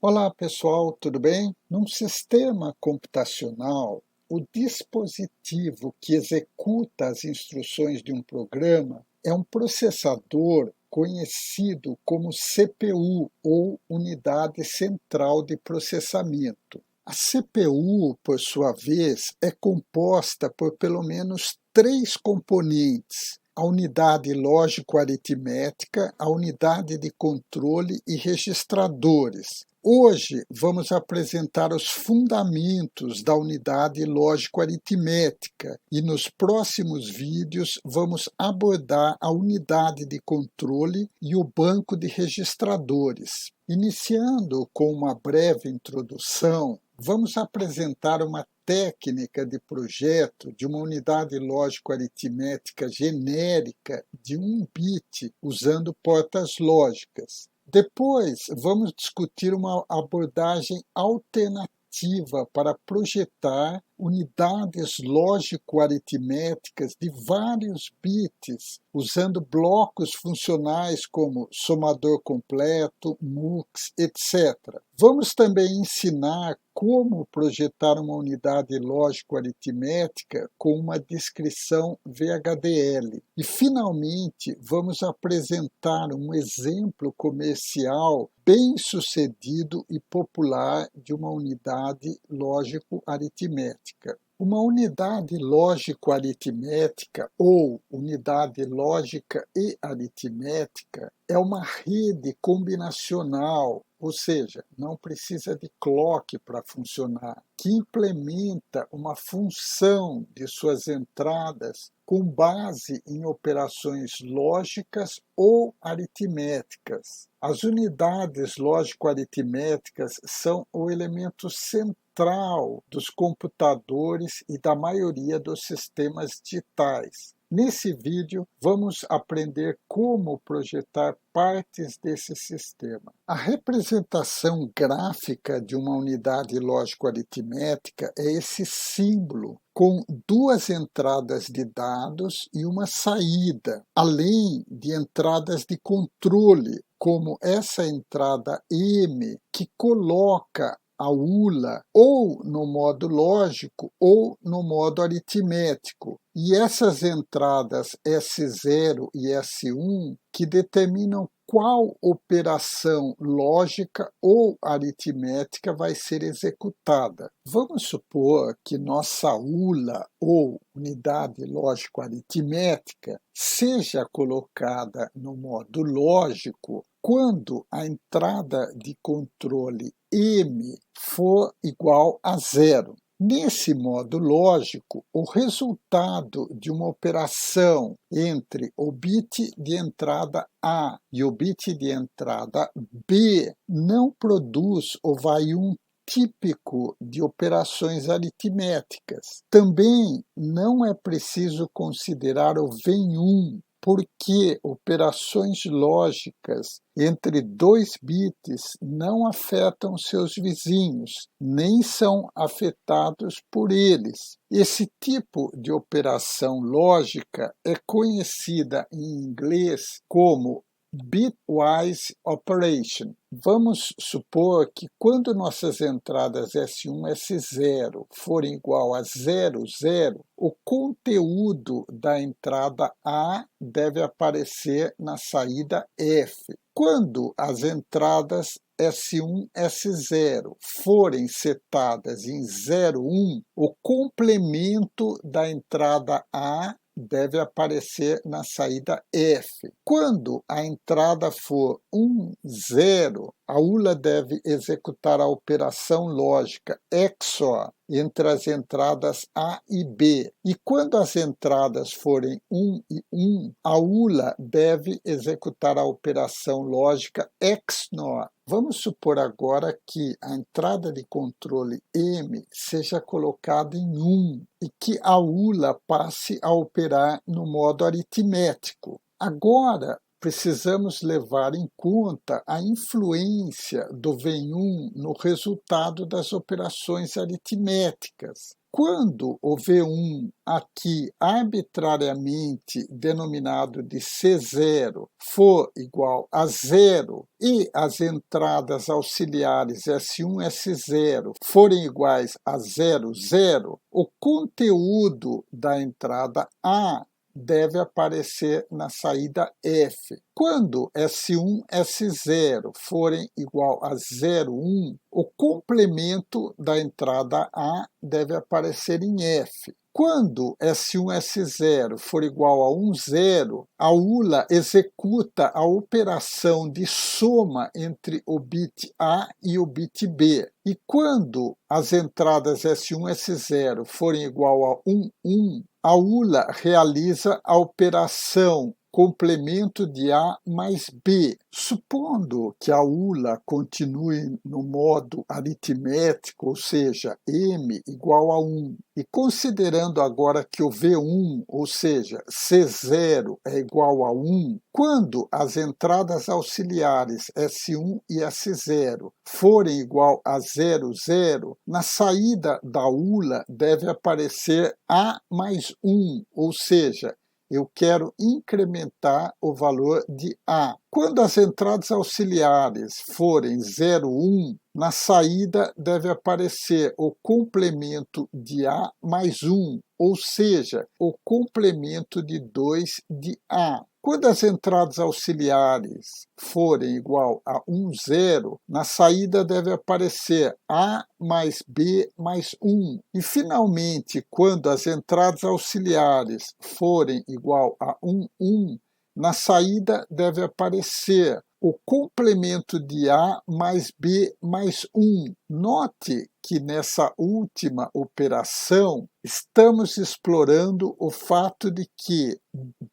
Olá, pessoal, tudo bem? Num sistema computacional, o dispositivo que executa as instruções de um programa é um processador conhecido como CPU ou Unidade Central de Processamento. A CPU, por sua vez, é composta por pelo menos três componentes: a unidade lógico-aritmética, a unidade de controle e registradores. Hoje vamos apresentar os fundamentos da unidade lógico-aritmética e nos próximos vídeos vamos abordar a unidade de controle e o banco de registradores. Iniciando com uma breve introdução, vamos apresentar uma técnica de projeto de uma unidade lógico-aritmética genérica de 1 bit usando portas lógicas. Depois, vamos discutir uma abordagem alternativa para projetar unidades lógico-aritméticas de vários bits, usando blocos funcionais como somador completo, mux, etc. Vamos também ensinar como projetar uma unidade lógico-aritmética com uma descrição VHDL. E, finalmente, vamos apresentar um exemplo comercial bem-sucedido e popular de uma unidade lógico-aritmética. Uma unidade lógico-aritmética ou unidade lógica e aritmética é uma rede combinacional, ou seja, não precisa de clock para funcionar, que implementa uma função de suas entradas com base em operações lógicas ou aritméticas. As unidades lógico-aritméticas são o elemento central dos computadores e da maioria dos sistemas digitais. Nesse vídeo, vamos aprender como projetar partes desse sistema. A representação gráfica de uma unidade lógico-aritmética é esse símbolo, com duas entradas de dados e uma saída, além de entradas de controle, como essa entrada M, que coloca a ULA ou no modo lógico ou no modo aritmético. E essas entradas S0 e S1 que determinam qual operação lógica ou aritmética vai ser executada. Vamos supor que nossa ULA, ou unidade lógico-aritmética, seja colocada no modo lógico quando a entrada de controle M for igual a zero. Nesse modo lógico, o resultado de uma operação entre o bit de entrada A e o bit de entrada B não produz o vai-1 típico de operações aritméticas. Também não é preciso considerar o vem1, porque operações lógicas entre dois bits não afetam seus vizinhos, nem são afetados por eles. Esse tipo de operação lógica é conhecida em inglês como bitwise operation. Vamos supor que quando nossas entradas S1 e S0 forem igual a 0, 0, o conteúdo da entrada A deve aparecer na saída F. Quando as entradas S1, S0 forem setadas em 0, 1, o complemento da entrada A deve aparecer na saída F. Quando a entrada for 1, 0, a ULA deve executar a operação lógica XOR entre as entradas A e B. E quando as entradas forem 1 e 1, a ULA deve executar a operação lógica XNOR. Vamos supor agora que a entrada de controle M seja colocada em 1 e que a ULA passe a operar no modo aritmético. Agora, precisamos levar em conta a influência do vem1 no resultado das operações aritméticas. Quando o V1 aqui arbitrariamente denominado de C0 for igual a zero e as entradas auxiliares S1 e S0 forem iguais a zero, zero, o conteúdo da entrada A deve aparecer na saída F. Quando S1 e S0 forem igual a 0, 1, o complemento da entrada A deve aparecer em F. Quando S1 e S0 for igual a 1, 0, a ULA executa a operação de soma entre o bit A e o bit B. E quando as entradas S1 e S0 forem igual a 1, 1, a ULA realiza a operação complemento de A mais B. Supondo que a ULA continue no modo aritmético, ou seja, M igual a 1, e considerando agora que o V1, ou seja, C0 é igual a 1, quando as entradas auxiliares S1 e S0 forem igual a 0, 0, na saída da ULA deve aparecer A mais 1, ou seja, eu quero incrementar o valor de A. Quando as entradas auxiliares forem 0, 1, na saída deve aparecer o complemento de A mais 1, ou seja, o complemento de 2 de A. Quando as entradas auxiliares forem igual a 1, 0, na saída deve aparecer A mais B mais 1. E, finalmente, quando as entradas auxiliares forem igual a 1, 1, na saída deve aparecer o complemento de A mais B mais 1. Note que nessa última operação estamos explorando o fato de que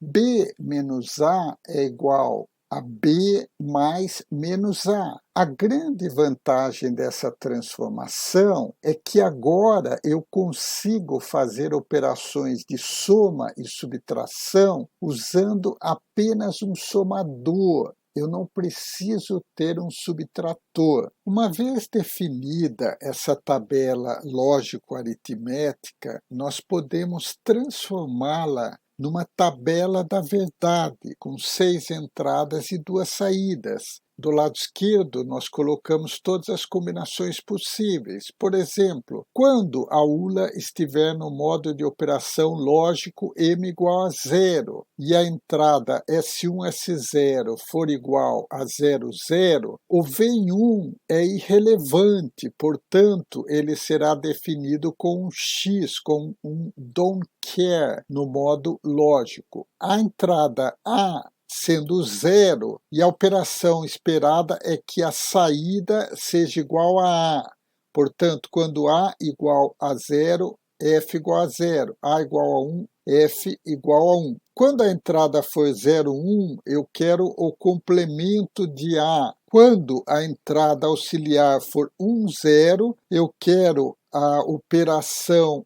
B menos A é igual a B mais menos A. A grande vantagem dessa transformação é que agora eu consigo fazer operações de soma e subtração usando apenas um somador. Eu não preciso ter um subtrator. Uma vez definida essa tabela lógico-aritmética, nós podemos transformá-la numa tabela da verdade, com 6 entradas e 2 saídas. Do lado esquerdo, nós colocamos todas as combinações possíveis. Por exemplo, quando a ULA estiver no modo de operação lógico M igual a 0 e a entrada S1, S0 for igual a 0, 0, o VEM1 é irrelevante, portanto, ele será definido com um X, com um don't care no modo lógico. A entrada A sendo 0, e a operação esperada é que a saída seja igual a A. Portanto, quando A igual a 0, F igual a 0. A igual a 1, F igual a 1. Quando a entrada for 0, 1, eu quero o complemento de A. Quando a entrada auxiliar for 1, 0, eu quero a operação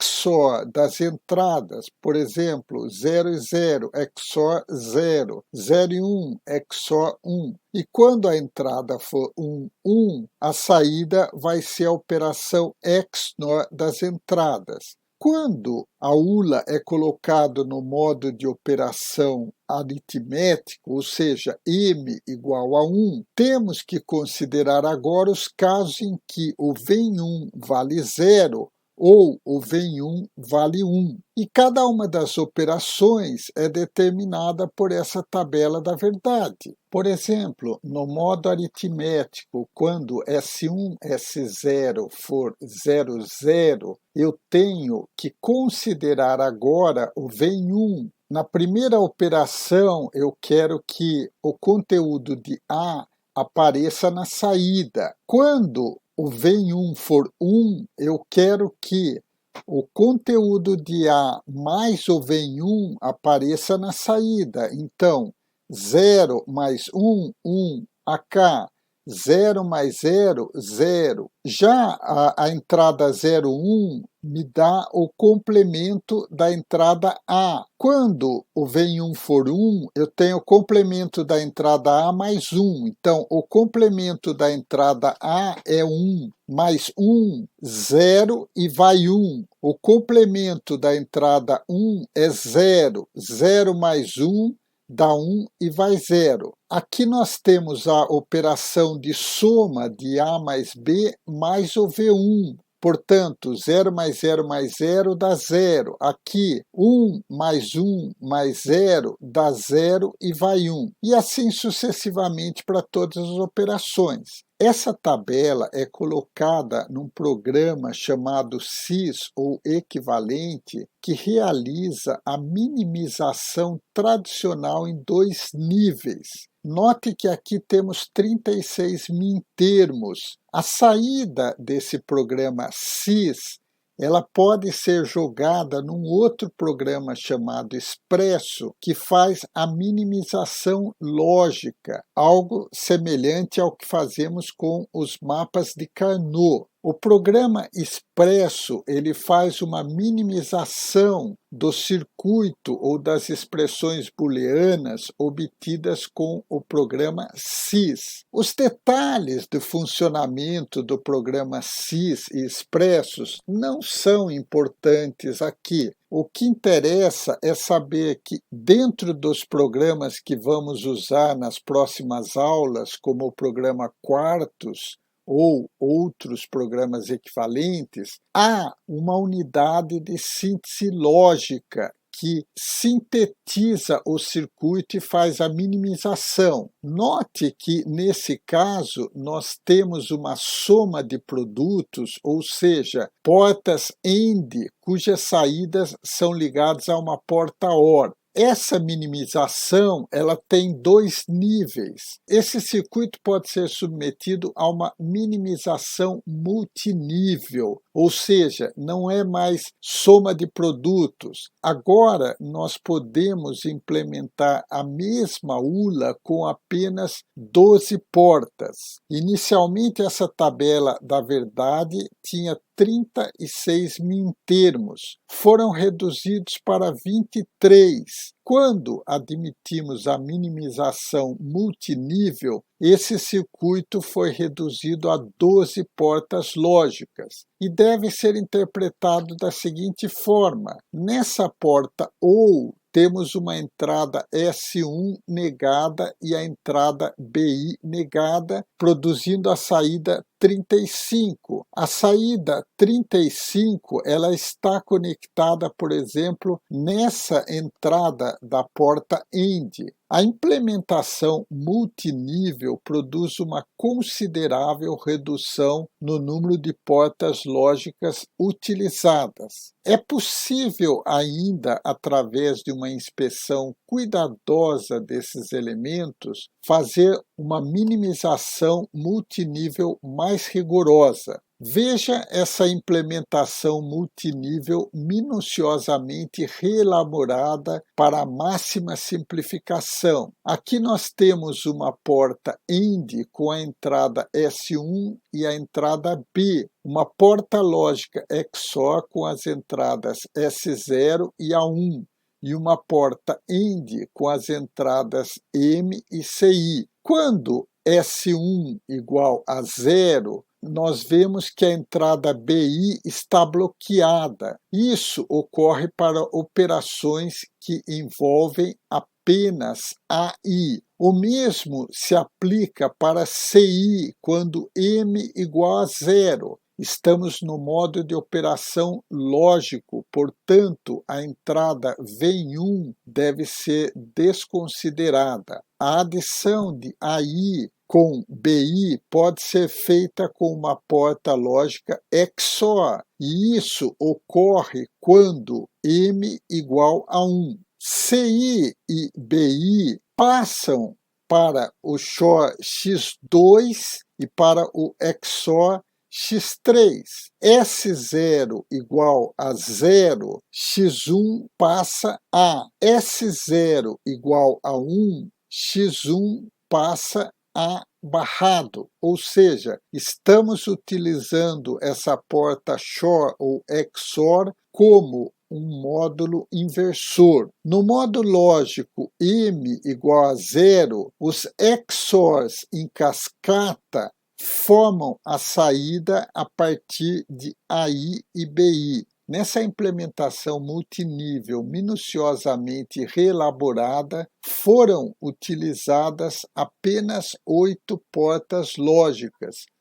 XOR das entradas, por exemplo, 0 e 0, XOR 0, 0 e 1, XOR 1. E quando a entrada for 1, 1, a saída vai ser a operação XNOR das entradas. Quando a ULA é colocado no modo de operação aritmético, ou seja, M igual a 1, temos que considerar agora os casos em que o VEM1 vale 0, ou o VEM1 vale 1. E cada uma das operações é determinada por essa tabela da verdade. Por exemplo, no modo aritmético, quando S1, S0 for 0, 0, eu tenho que considerar agora o VEM1. Na primeira operação, eu quero que o conteúdo de A apareça na saída. Quando o VEM1 for 1, eu quero que o conteúdo de A mais o VEM1 apareça na saída. Então, 0 mais 1, 1, AK. 0 mais 0, 0. Já a entrada 01 me dá o complemento da entrada A. Quando o vem 1 for 1, eu tenho o complemento da entrada A mais 1. Então, o complemento da entrada A é 1, mais 1, 0 e vai 1. O complemento da entrada 1 é 0, 0 mais 1 dá 1 e vai 0. Aqui nós temos a operação de soma de A mais B mais o V1. Portanto, 0 mais 0 mais 0 dá 0. Aqui, 1 mais 1 mais 0 dá 0 e vai 1. E assim sucessivamente para todas as operações. Essa tabela é colocada num programa chamado SIS, ou equivalente, que realiza a minimização tradicional em 2 níveis. Note que aqui temos 36 min-termos. A saída desse programa SIS, ela pode ser jogada num outro programa chamado Expresso, que faz a minimização lógica, algo semelhante ao que fazemos com os mapas de Carnot. O programa Expresso, ele faz uma minimização do circuito ou das expressões booleanas obtidas com o programa SIS. Os detalhes do funcionamento do programa SIS e Expressos não são importantes aqui. O que interessa é saber que, dentro dos programas que vamos usar nas próximas aulas, como o programa Quartus, ou outros programas equivalentes, há uma unidade de síntese lógica que sintetiza o circuito e faz a minimização. Note que, nesse caso, nós temos uma soma de produtos, ou seja, portas AND, cujas saídas são ligadas a uma porta OR. Essa minimização, ela tem 2 níveis. Esse circuito pode ser submetido a uma minimização multinível, ou seja, não é mais soma de produtos. Agora, nós podemos implementar a mesma ULA com apenas 12 portas. Inicialmente, essa tabela da verdade tinha 36 min-termos, foram reduzidos para 23. Quando admitimos a minimização multinível, esse circuito foi reduzido a 12 portas lógicas e deve ser interpretado da seguinte forma: nessa porta OU, temos uma entrada S1 negada e a entrada BI negada, produzindo a saída 35. A saída 35, ela está conectada, por exemplo, nessa entrada da porta AND. A implementação multinível produz uma considerável redução no número de portas lógicas utilizadas. É possível ainda, através de uma inspeção cuidadosa desses elementos, fazer uma minimização multinível mais rigorosa. Veja essa implementação multinível minuciosamente reelaborada para a máxima simplificação. Aqui nós temos uma porta AND com a entrada S1 e a entrada B, uma porta lógica XOR com as entradas S0 e A1, e uma porta AND com as entradas M e CI. Quando S1 igual a 0, nós vemos que a entrada BI está bloqueada. Isso ocorre para operações que envolvem apenas AI. O mesmo se aplica para CI, quando M igual a 0. Estamos no modo de operação lógico, portanto, a entrada VEN1 deve ser desconsiderada. A adição de AI com BI pode ser feita com uma porta lógica XOR, e isso ocorre quando M igual a 1. CI e BI passam para o XOR X2 e para o XOR X3. S0 igual a 0, X1 passa a S0 igual a 1, X1 passa A barrado, ou seja, estamos utilizando essa porta XOR ou XOR como um módulo inversor. No modo lógico m igual a zero, os XORs em cascata formam a saída a partir de AI e BI. Nessa implementação multinível minuciosamente reelaborada, foram utilizadas apenas 8 portas lógicas,